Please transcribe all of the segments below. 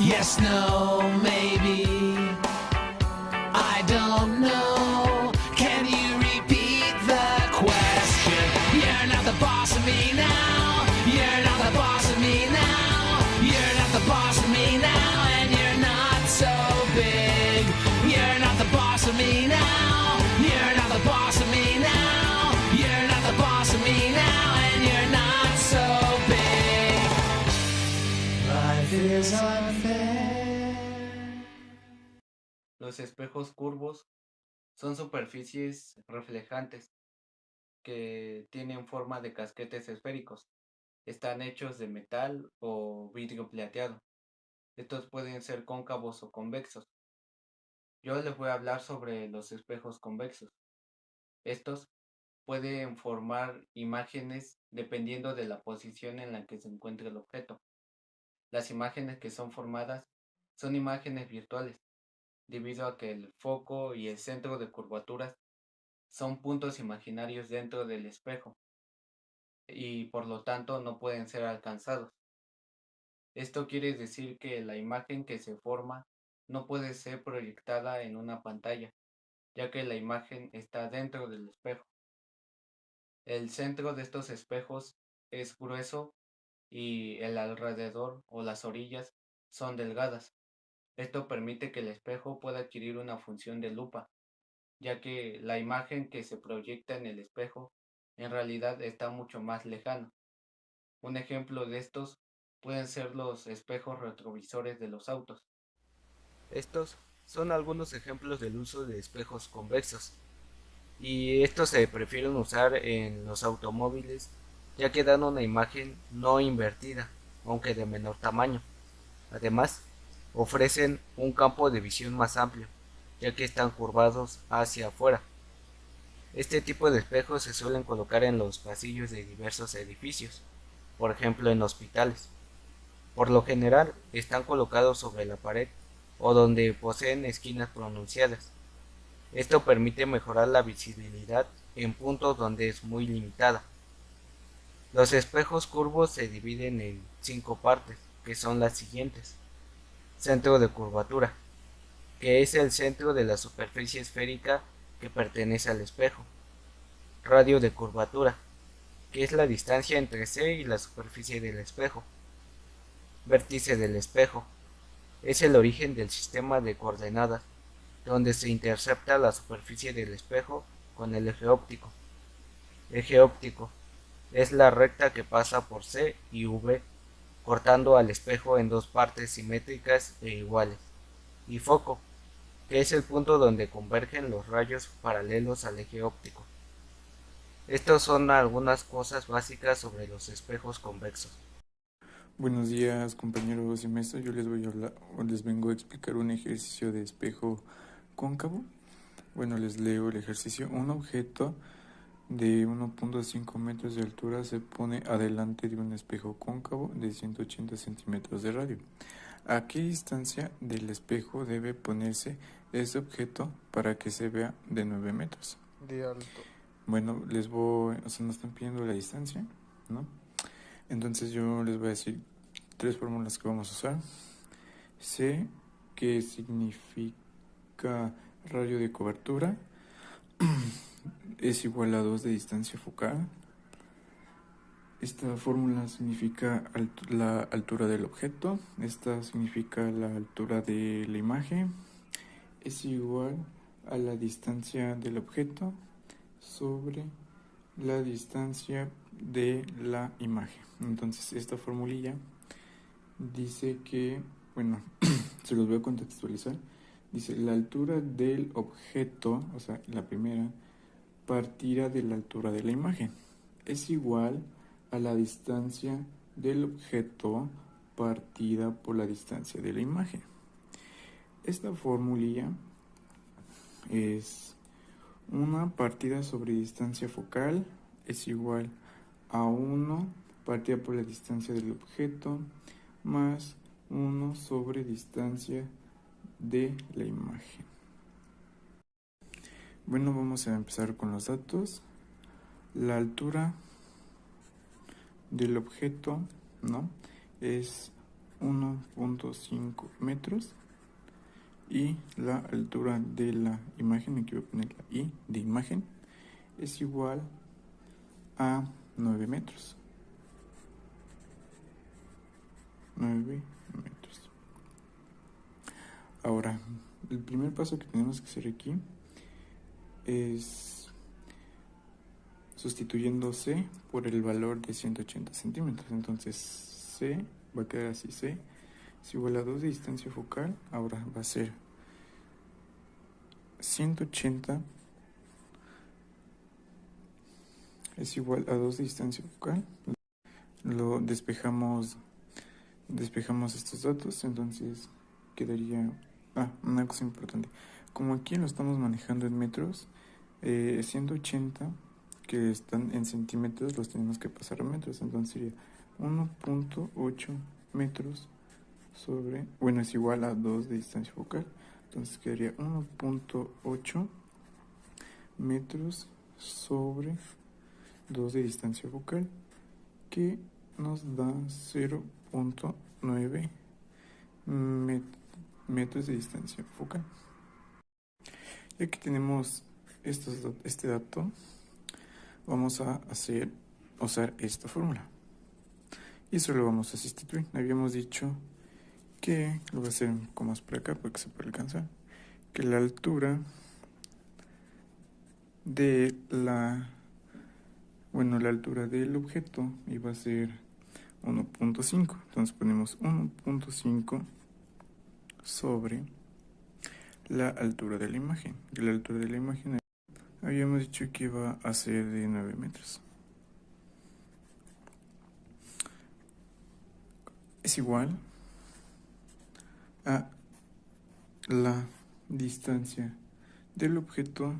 Yes, no, maybe. I don't know. Can you repeat the question? You're not the boss of me now. You're not the boss of me now. You're not the boss of me now. And you're not so big. You're not the boss of me now. You're not the boss of me now. You're not the boss of me now. And you're not so big. Life is unfair. Los espejos curvos son superficies reflejantes que tienen forma de casquetes esféricos. Están hechos de metal o vidrio plateado. Estos pueden ser cóncavos o convexos. Yo les voy a hablar sobre los espejos convexos. Estos pueden formar imágenes dependiendo de la posición en la que se encuentre el objeto. Las imágenes que son formadas son imágenes virtuales, debido a que el foco y el centro de curvaturas son puntos imaginarios dentro del espejo y por lo tanto no pueden ser alcanzados. Esto quiere decir que la imagen que se forma no puede ser proyectada en una pantalla, ya que la imagen está dentro del espejo. El centro de estos espejos es grueso y el alrededor o las orillas son delgadas. Esto permite que el espejo pueda adquirir una función de lupa, ya que la imagen que se proyecta en el espejo en realidad está mucho más lejana. Un ejemplo de estos pueden ser los espejos retrovisores de los autos. Estos son algunos ejemplos del uso de espejos convexos, y estos se prefieren usar en los automóviles ya que dan una imagen no invertida, aunque de menor tamaño. Además, ofrecen un campo de visión más amplio, ya que están curvados hacia afuera. Este tipo de espejos se suelen colocar en los pasillos de diversos edificios, por ejemplo en hospitales. Por lo general están colocados sobre la pared o donde poseen esquinas pronunciadas. Esto permite mejorar la visibilidad en puntos donde es muy limitada. Los espejos curvos se dividen en 5 partes, que son las siguientes. Centro de curvatura, que es el centro de la superficie esférica que pertenece al espejo. Radio de curvatura, que es la distancia entre C y la superficie del espejo. Vértice del espejo, es el origen del sistema de coordenadas, donde se intercepta la superficie del espejo con el eje óptico. Eje óptico, es la recta que pasa por C y V, cortando al espejo en dos partes simétricas e iguales. Y foco, que es el punto donde convergen los rayos paralelos al eje óptico. Estas son algunas cosas básicas sobre los espejos convexos. Buenos días, compañeros y maestros. Yo les voy a hablar, o les vengo a explicar un ejercicio de espejo cóncavo. Bueno, les leo el ejercicio. Un objeto de 1.5 metros de altura se pone adelante de un espejo cóncavo de 180 centímetros de radio. ¿A qué distancia del espejo debe ponerse este objeto para que se vea de 9 metros de alto? Bueno, nos están pidiendo la distancia, ¿no? Entonces yo les voy a decir 3 fórmulas que vamos a usar. C, que significa radio de cobertura, es igual a 2 de distancia focal. Esta fórmula significa la altura del objeto. Esta significa la altura de la imagen. Es igual a la distancia del objeto sobre la distancia de la imagen. Entonces esta formulilla dice que, bueno, se los voy a contextualizar. Dice la altura del objeto, o sea, la primera, partida de la altura de la imagen. Es igual a la distancia del objeto partida por la distancia de la imagen. Esta formulilla es una partida sobre distancia focal es igual a 1 partida por la distancia del objeto más 1 sobre distancia de la imagen. Bueno, vamos a empezar con los datos. La altura del objeto, ¿no?, es 1.5 metros. Y la altura de la imagen, aquí voy a poner la I de imagen, es igual a 9 metros. 9 metros. Ahora, el primer paso que tenemos que hacer aquí es sustituyendo C por el valor de 180 centímetros. Entonces C va a quedar así: C es igual a 2 de distancia focal. Ahora va a ser 180 es igual a 2 de distancia focal. Lo despejamos estos datos, entonces quedaría... una cosa importante, como aquí lo estamos manejando en metros, 180 que están en centímetros los tenemos que pasar a metros, entonces sería 1.8 metros sobre, bueno, es igual a 2 de distancia focal, entonces quedaría 1.8 metros sobre 2 de distancia focal, que nos da 0.9 metros de distancia focal. Ya que tenemos este dato, vamos a usar esta fórmula y solo vamos a sustituir. Habíamos dicho que, lo voy a hacer con más por acá para que se pueda alcanzar, que la altura de la altura del objeto iba a ser 1.5. Entonces ponemos 1.5 sobre la altura de la imagen. Y la altura de la imagen habíamos dicho que iba a ser de 9 metros. Es igual a la distancia del objeto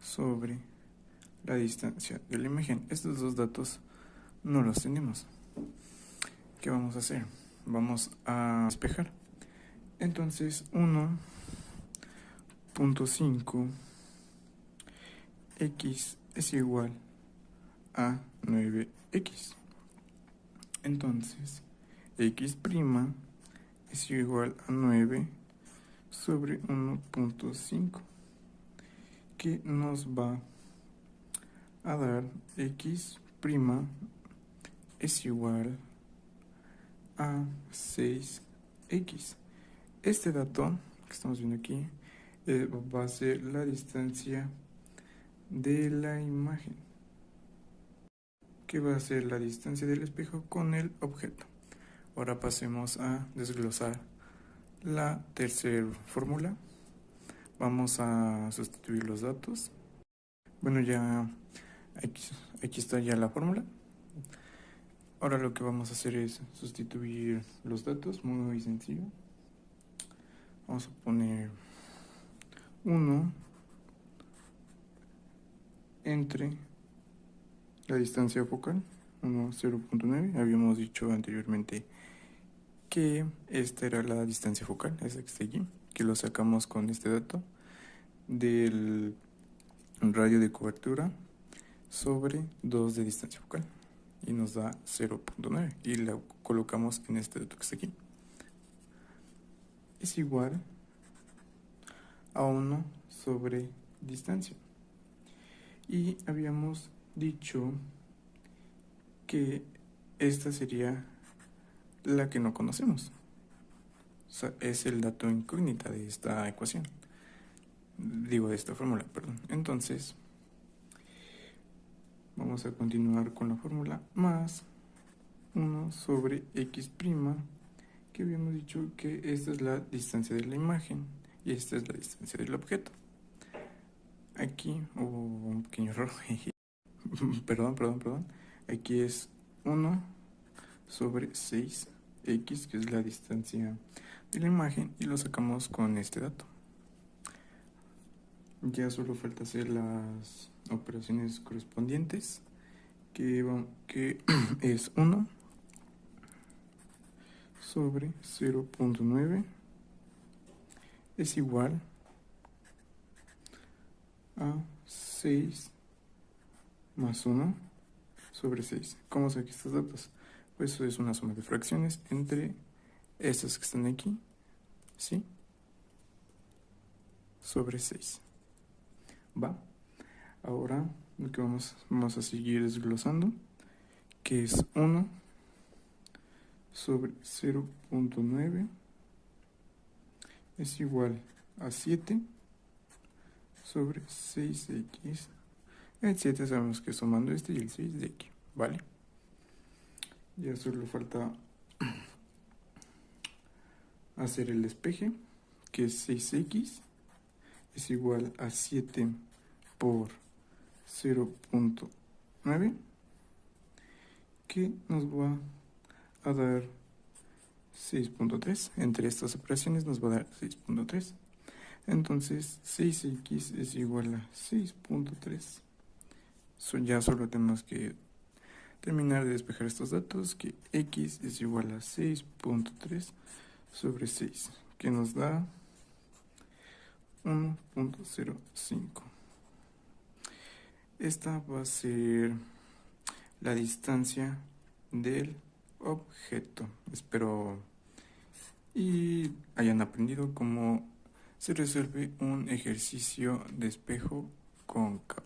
sobre la distancia de la imagen. Estos dos datos no los tenemos. ¿Qué vamos a hacer? Vamos a despejar. Entonces 1.5 x es igual a 9x. Entonces x' es igual a 9 sobre 1.5, que nos va a dar x' es igual a 6x. Este dato que estamos viendo aquí va a ser la distancia de la imagen, que va a ser la distancia del espejo con el objeto. Ahora pasemos a desglosar la tercera fórmula. Vamos a sustituir los datos. Bueno, ya aquí está ya la fórmula. Ahora lo que vamos a hacer es sustituir los datos, muy sencillo. Vamos a poner 1 entre la distancia focal, 0.9. Habíamos dicho anteriormente que esta era la distancia focal, esa que está allí, que lo sacamos con este dato del radio de cobertura sobre 2 de distancia focal, y nos da 0.9, y la colocamos en este dato que está aquí. Es igual a 1 sobre distancia. Y habíamos dicho que esta sería la que no conocemos. O sea, es el dato incógnita de esta ecuación. Digo, de esta fórmula, perdón. Entonces, vamos a continuar con la fórmula más 1 sobre x', que habíamos dicho que esta es la distancia de la imagen y esta es la distancia del objeto. Aquí hubo un pequeño error. perdón. Aquí es 1 sobre 6x, que es la distancia de la imagen, y lo sacamos con este dato. Ya solo falta hacer las operaciones correspondientes, que es 1 sobre 0.9 es igual a 6 más 1 sobre 6. ¿Cómo saqué estos datos? Pues es una suma de fracciones entre estas que están aquí, ¿sí? Sobre 6. ¿Va? Ahora lo que vamos a seguir desglosando, que es 1 sobre 0.9 es igual a 7 sobre 6x. El 7 sabemos que sumando este y el 6 de aquí, ¿vale? Ya solo falta hacer el despeje, que es 6x es igual a 7 por 0.9, que nos va a dar 6.3. Entre estas operaciones nos va a dar 6.3. Entonces 6x es igual a 6.3. Ya solo tenemos que terminar de despejar estos datos, que x es igual a 6.3 sobre 6, que nos da 1.05. Esta va a ser la distancia del objeto. Espero y hayan aprendido cómo se resuelve un ejercicio de espejo cóncavo.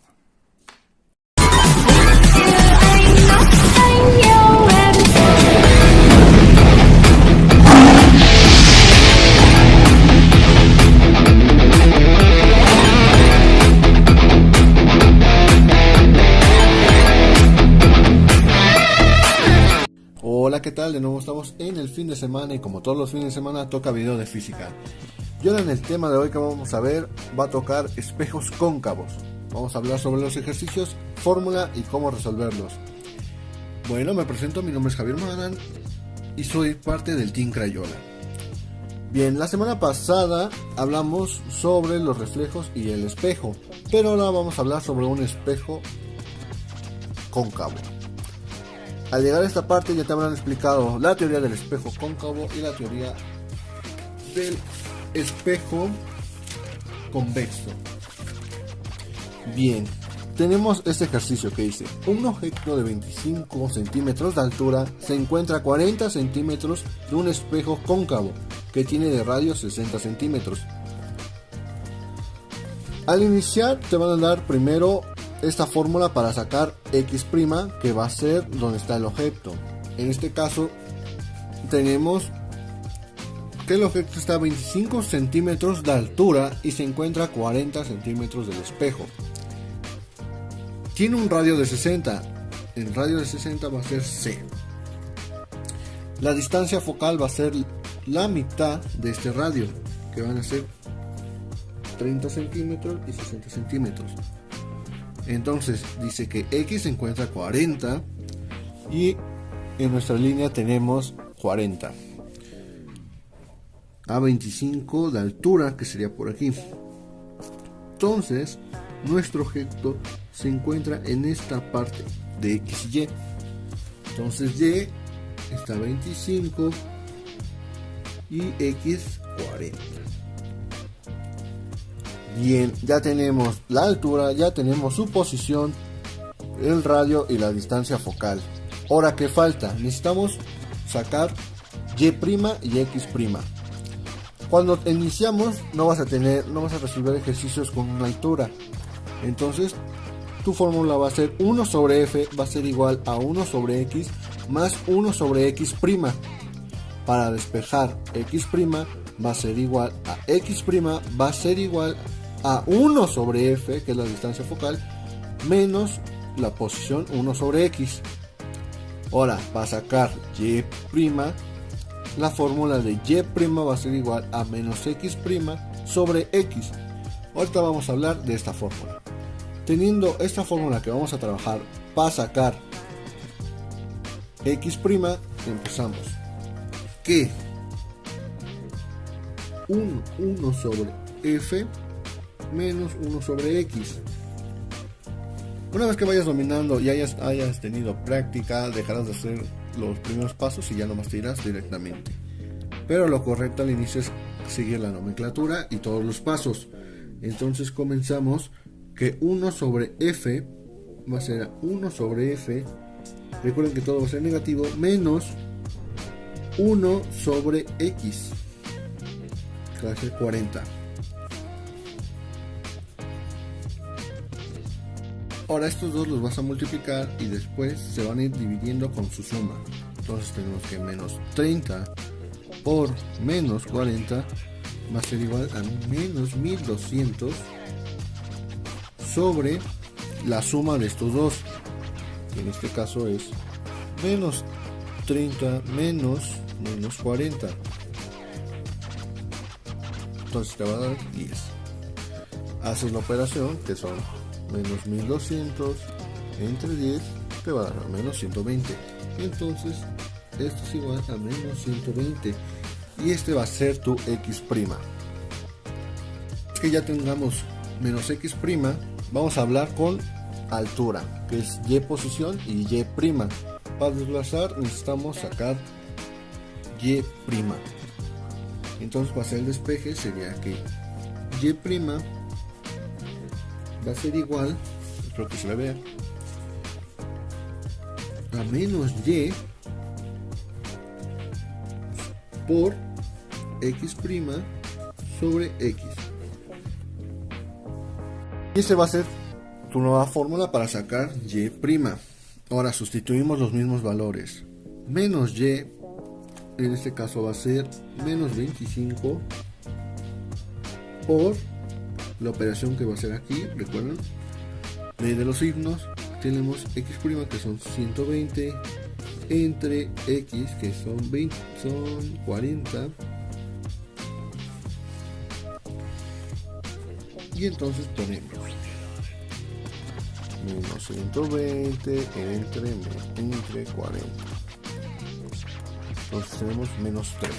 Hola, ¿qué tal? De nuevo estamos en el fin de semana y como todos los fines de semana toca video de física. Y ahora en el tema de hoy que vamos a ver va a tocar espejos cóncavos. Vamos a hablar sobre los ejercicios, fórmula y cómo resolverlos. Bueno, me presento, mi nombre es Javier Manan y soy parte del Team Crayola. Bien, la semana pasada hablamos sobre los reflejos y el espejo, pero ahora vamos a hablar sobre un espejo cóncavo. Al llegar a esta parte ya te habrán explicado la teoría del espejo cóncavo y la teoría del espejo convexo. Bien, tenemos este ejercicio que dice: un objeto de 25 centímetros de altura se encuentra a 40 centímetros de un espejo cóncavo que tiene de radio 60 centímetros. Al iniciar te van a dar primero esta fórmula para sacar x', que va a ser donde está el objeto. En este caso tenemos que el objeto está a 25 centímetros de altura y se encuentra a 40 centímetros del espejo. Tiene un radio de 60. El radio de 60 va a ser c. La distancia focal va a ser la mitad de este radio, que van a ser 30 centímetros y 60 centímetros. Entonces dice que x se encuentra a 40 y en nuestra línea tenemos 40 a 25 de altura, que sería por aquí. Entonces nuestro objeto se encuentra en esta parte de x y y. Entonces y está a 25 y x 40. Bien, ya tenemos la altura, ya tenemos su posición, el radio y la distancia focal. Ahora, ¿qué falta? Necesitamos sacar y' y x'. Cuando iniciamos no vas a resolver ejercicios con una altura. Entonces tu fórmula va a ser 1 sobre f va a ser igual a 1 sobre x más 1 sobre x'. Para despejar x' va a ser igual a x' va a ser igual a 1 sobre f, que es la distancia focal, menos la posición 1 sobre x. Ahora, para sacar y', la fórmula de y' va a ser igual a menos x' sobre x. Ahorita vamos a hablar de esta fórmula. Teniendo esta fórmula que vamos a trabajar para sacar x', empezamos. Que 1 sobre f menos 1 sobre x. Una vez que vayas dominando y hayas tenido práctica, dejarás de hacer los primeros pasos y ya nomás te irás directamente. Pero lo correcto al inicio es seguir la nomenclatura y todos los pasos. Entonces comenzamos que 1 sobre f va a ser 1 sobre f recuerden que todo va a ser negativo, menos 1 sobre x, que va a ser 40. Ahora estos dos los vas a multiplicar y después se van a ir dividiendo con su suma. Entonces tenemos que menos 30 por menos 40 va a ser igual a menos 1200 sobre la suma de estos dos, que en este caso es menos 30 menos 40. Entonces te va a dar 10. Haces la operación, que son menos 1200 entre 10, te va a dar menos 120. Entonces esto es igual a menos 120 y este va a ser tu x'. Que ya tengamos menos x', vamos a hablar con altura, que es y posición y y'. Para desplazar necesitamos sacar y'. Entonces para hacer el despeje sería que y' va a ser igual, espero que se le vea, a menos y por x' sobre x. Y esa va a ser tu nueva fórmula para sacar y'. Ahora sustituimos los mismos valores. Menos y, en este caso va a ser menos 25 por la operación que va a ser aquí. Recuerden, ley de los signos, tenemos x' que son 120 entre x que son 40, y entonces ponemos menos 120 entre 40. Entonces tenemos menos 3.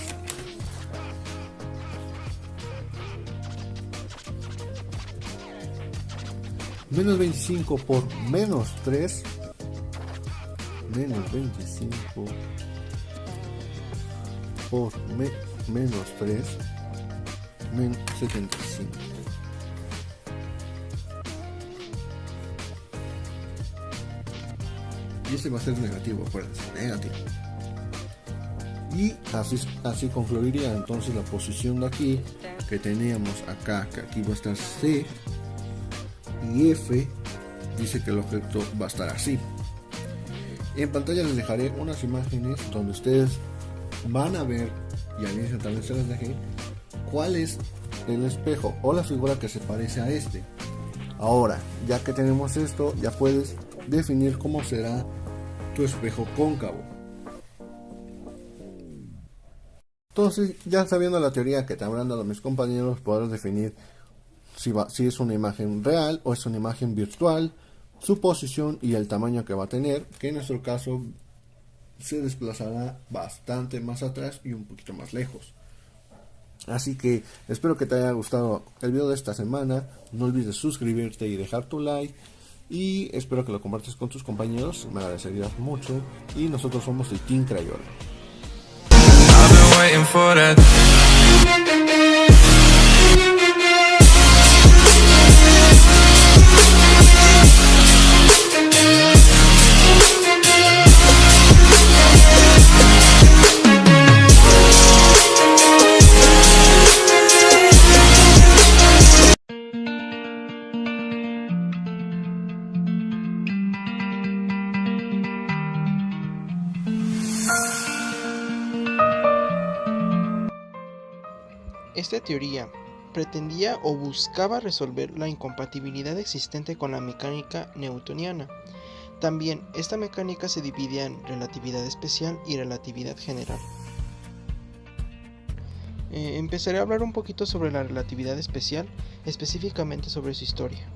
Menos 25 por menos 3. Menos 25 por menos 3. Menos 75. Y este va a ser negativo, acuérdense, negativo. Y así concluiría entonces la posición de aquí, que teníamos acá, que aquí va a estar C y F. Dice que el objeto va a estar así. En pantalla les dejaré unas imágenes donde ustedes van a ver, y al inicio también se las dejé, cuál es el espejo o la figura que se parece a este. Ahora, ya que tenemos esto, ya puedes definir cómo será tu espejo cóncavo. Entonces, ya sabiendo la teoría que te habrán dado mis compañeros, podrás definir si es una imagen real o es una imagen virtual, su posición y el tamaño que va a tener, que en nuestro caso se desplazará bastante más atrás y un poquito más lejos. Así que espero que te haya gustado el video de esta semana. No olvides suscribirte y dejar tu like, y espero que lo compartas con tus compañeros, me agradecerías mucho. Y nosotros somos el Team Crayola. Esta teoría pretendía o buscaba resolver la incompatibilidad existente con la mecánica newtoniana. También esta mecánica se dividía en relatividad especial y relatividad general. Empezaré a hablar un poquito sobre la relatividad especial, específicamente sobre su historia.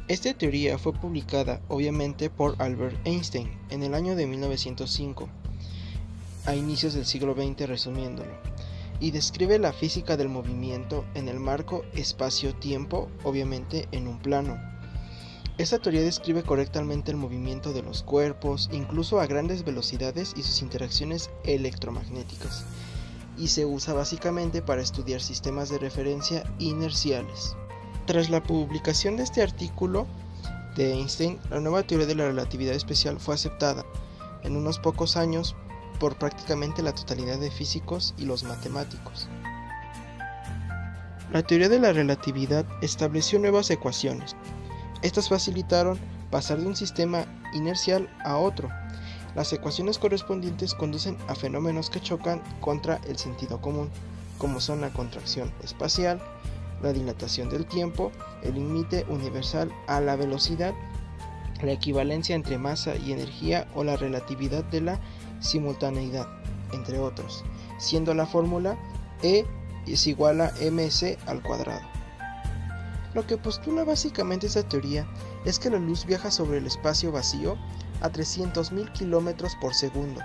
Esta teoría fue publicada obviamente por Albert Einstein en el año de 1905, a inicios del siglo XX resumiéndolo, y describe la física del movimiento en el marco espacio-tiempo, obviamente en un plano. Esta teoría describe correctamente el movimiento de los cuerpos, incluso a grandes velocidades, y sus interacciones electromagnéticas, y se usa básicamente para estudiar sistemas de referencia inerciales. Tras la publicación de este artículo, de Einstein, la nueva teoría de la relatividad especial fue aceptada en unos pocos años por prácticamente la totalidad de físicos y los matemáticos. La teoría de la relatividad estableció nuevas ecuaciones. Estas facilitaron pasar de un sistema inercial a otro. Las ecuaciones correspondientes conducen a fenómenos que chocan contra el sentido común, como son la contracción espacial, la dilatación del tiempo, el límite universal a la velocidad, la equivalencia entre masa y energía o la relatividad de la simultaneidad, entre otros, siendo la fórmula E es igual a mc al cuadrado. Lo que postula básicamente esta teoría es que la luz viaja sobre el espacio vacío a 300.000 km por segundo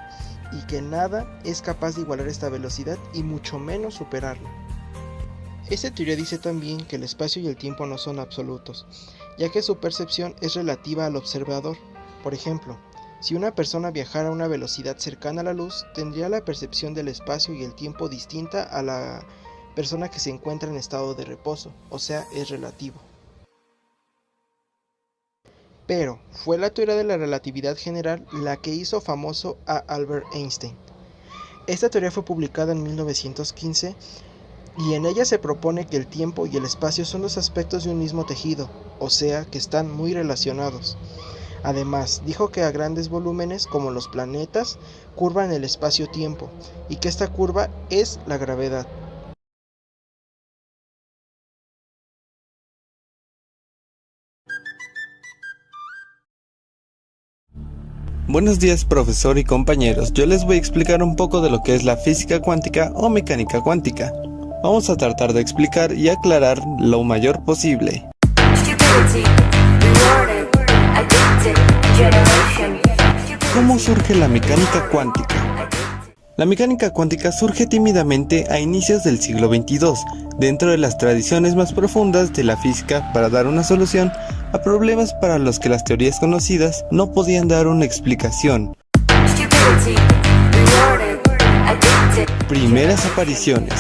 y que nada es capaz de igualar esta velocidad y mucho menos superarla. Esta teoría dice también que el espacio y el tiempo no son absolutos, ya que su percepción es relativa al observador. Por ejemplo, si una persona viajara a una velocidad cercana a la luz, tendría la percepción del espacio y el tiempo distinta a la persona que se encuentra en estado de reposo, o sea, es relativo. Pero fue la teoría de la relatividad general la que hizo famoso a Albert Einstein. Esta teoría fue publicada en 1915 y en ella se propone que el tiempo y el espacio son los aspectos de un mismo tejido, o sea, que están muy relacionados. Además, dijo que a grandes volúmenes, como los planetas, curvan el espacio-tiempo, y que esta curva es la gravedad. Buenos días, profesor y compañeros. Yo les voy a explicar un poco de lo que es la física cuántica o mecánica cuántica. Vamos a tratar de explicar y aclarar lo mayor posible. ¿Cómo surge la mecánica cuántica? La mecánica cuántica surge tímidamente a inicios del siglo XXII, dentro de las tradiciones más profundas de la física para dar una solución a problemas para los que las teorías conocidas no podían dar una explicación. Primeras apariciones.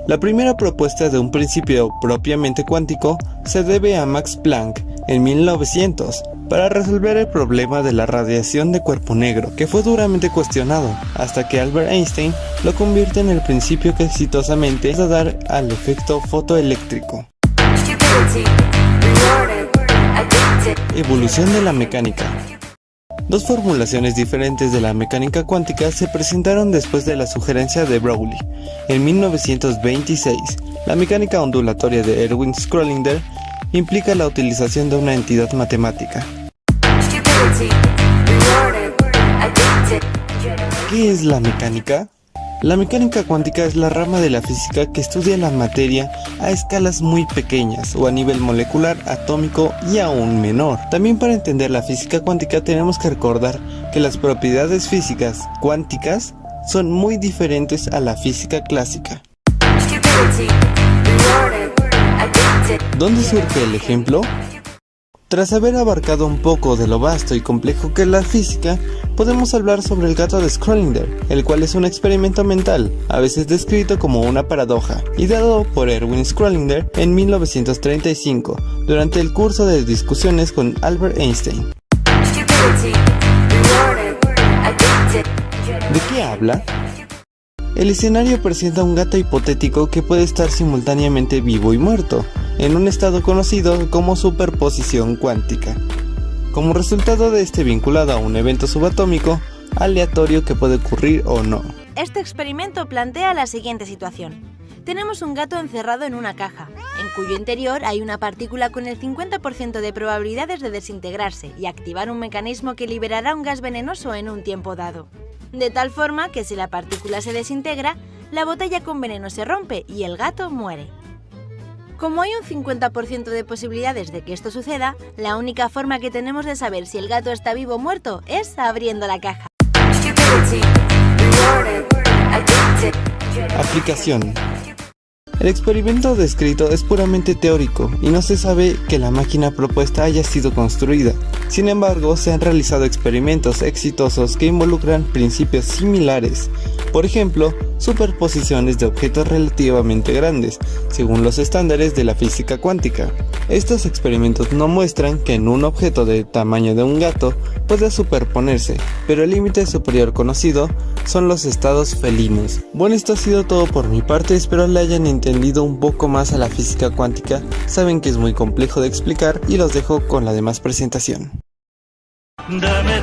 La primera propuesta de un principio propiamente cuántico se debe a Max Planck en 1900 para resolver el problema de la radiación de cuerpo negro, que fue duramente cuestionado, hasta que Albert Einstein lo convierte en el principio que exitosamente va a dar al efecto fotoeléctrico. Evolución de la mecánica. Dos formulaciones diferentes de la mecánica cuántica se presentaron después de la sugerencia de Browley. En 1926, la mecánica ondulatoria de Erwin Schrödinger implica la utilización de una entidad matemática. ¿Qué es la mecánica? La mecánica cuántica es la rama de la física que estudia la materia a escalas muy pequeñas o a nivel molecular, atómico y aún menor. También para entender la física cuántica tenemos que recordar que las propiedades físicas cuánticas son muy diferentes a la física clásica. ¿Dónde surge el ejemplo? Tras haber abarcado un poco de lo vasto y complejo que es la física, podemos hablar sobre el gato de Schrödinger, el cual es un experimento mental, a veces descrito como una paradoja, ideado por Erwin Schrödinger en 1935, durante el curso de discusiones con Albert Einstein. ¿De qué habla? El escenario presenta un gato hipotético que puede estar simultáneamente vivo y muerto, en un estado conocido como superposición cuántica. Como resultado de este vinculado a un evento subatómico, aleatorio que puede ocurrir o no. Este experimento plantea la siguiente situación. Tenemos un gato encerrado en una caja, en cuyo interior hay una partícula con el 50% de probabilidades de desintegrarse y activar un mecanismo que liberará un gas venenoso en un tiempo dado. De tal forma que si la partícula se desintegra, la botella con veneno se rompe y el gato muere. Como hay un 50% de posibilidades de que esto suceda, la única forma que tenemos de saber si el gato está vivo o muerto es abriendo la caja. Aplicación. El experimento descrito es puramente teórico y no se sabe que la máquina propuesta haya sido construida. Sin embargo, se han realizado experimentos exitosos que involucran principios similares. Por ejemplo, superposiciones de objetos relativamente grandes, según los estándares de la física cuántica. Estos experimentos no muestran que en un objeto de tamaño de un gato pueda superponerse, pero el límite superior conocido son los estados felinos. Bueno, esto ha sido todo por mi parte, espero le hayan entendido un poco más a la física cuántica. Saben que es muy complejo de explicar y los dejo con la demás presentación. Dame